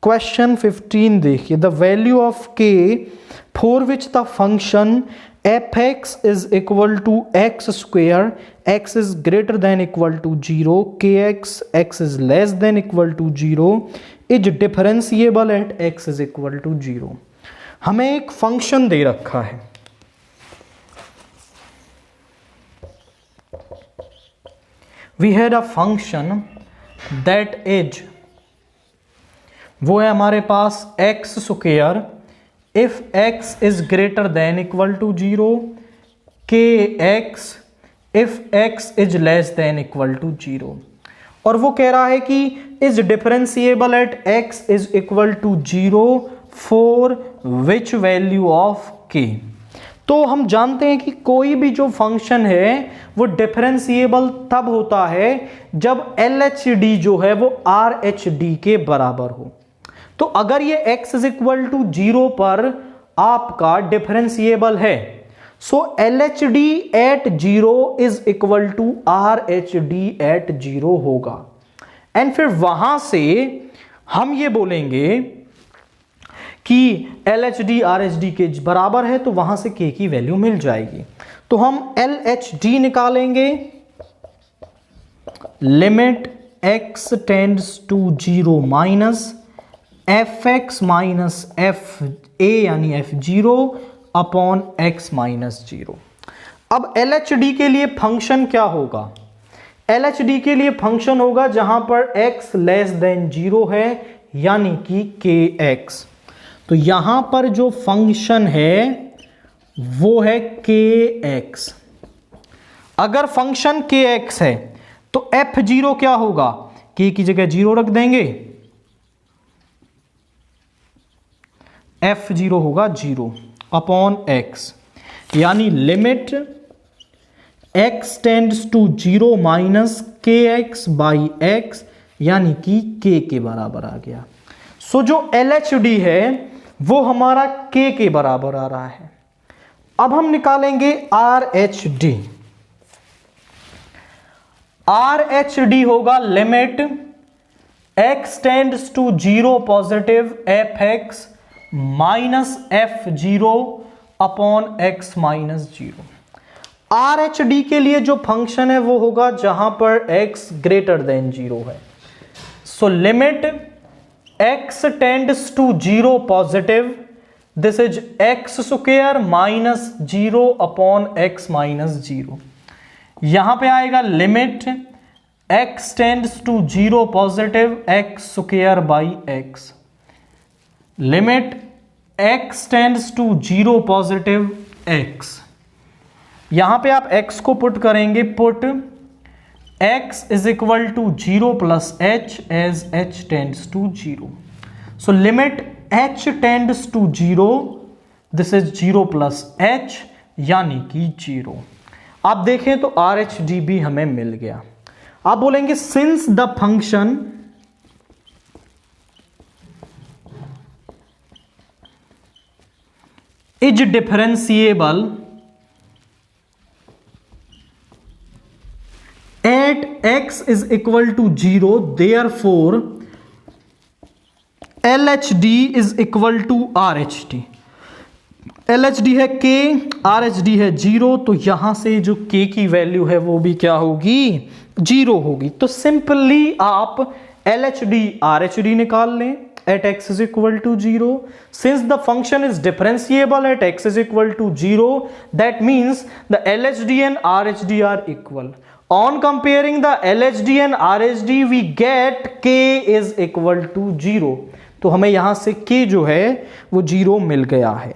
Question 15 देखिए, the value of k for which the function f x is equal to x square, x is greater than equal to 0, k x is less than equal to 0 is differentiable at x is equal to 0। हमें एक function दे रखा है, we had a function that is, वो है हमारे पास x square if x is greater than equal to 0, k x if x is less than equal to 0, और वो कह रहा है कि is differentiable at x is equal to 0 for which value of k. तो हम जानते हैं कि कोई भी जो फंक्शन है वो डिफरेंशिएबल तब होता है जब LHD जो है वो RHD के बराबर हो। तो अगर ये x इज इक्वल टू 0 पर आपका डिफरेंशिएबल है, so LHD at 0 is equal to RHD at 0 होगा। एंड फिर वहां से हम ये बोलेंगे कि LHD RHD के बराबर है, तो वहां से k की वैल्यू मिल जाएगी। तो हम LHD निकालेंगे, limit x tends to 0 minus fx minus fa यानी f0 अपॉन x माइनस 0। अब LHD के लिए फंक्शन क्या होगा? LHD के लिए फंक्शन होगा जहां पर x लेस देन 0 है, यानी कि kx। तो यहां पर जो फंक्शन है वो है kx। अगर फंक्शन kx है तो f0 क्या होगा? k की जगह 0 रख देंगे, f0 होगा 0 अपॉन x, यानी limit x tends to 0 minus kx by x, यानी कि k के बराबर आ गया। सो जो LHD है वो हमारा k के बराबर आ रहा है। अब हम निकालेंगे RHD। RHD होगा limit x tends to 0 positive fx minus f0 upon x minus 0। RHD के लिए जो फंक्शन है वो होगा जहां पर x ग्रेटर देन 0 है। So limit x tends to 0 positive, this is x square minus 0 upon x minus 0। यहां पे आएगा limit x tends to 0 positive x square by x, limit x tends to 0 positive x। यहां पे आप x को put करेंगे, put x is equal to 0 plus h as h tends to 0। So limit h tends to 0, this is 0 plus h यानी कि 0। आप देखें तो RHD भी हमें मिल गया। आप बोलेंगे since the function is differentiable at x is equal to 0, therefore LHD is equal to RHD। LHD है k, RHD है 0, तो यहां से जो k की वैल्यू है वो भी क्या होगी? 0 होगी। तो सिंपली आप LHD RHD निकाल लें at x is equal to 0. Since the function is differentiable at x is equal to 0, that means the LHD and RHD are equal. On comparing the LHD and RHD, we get k is equal to 0. तो हमें यहां से k जो है वो 0 मिल गया है।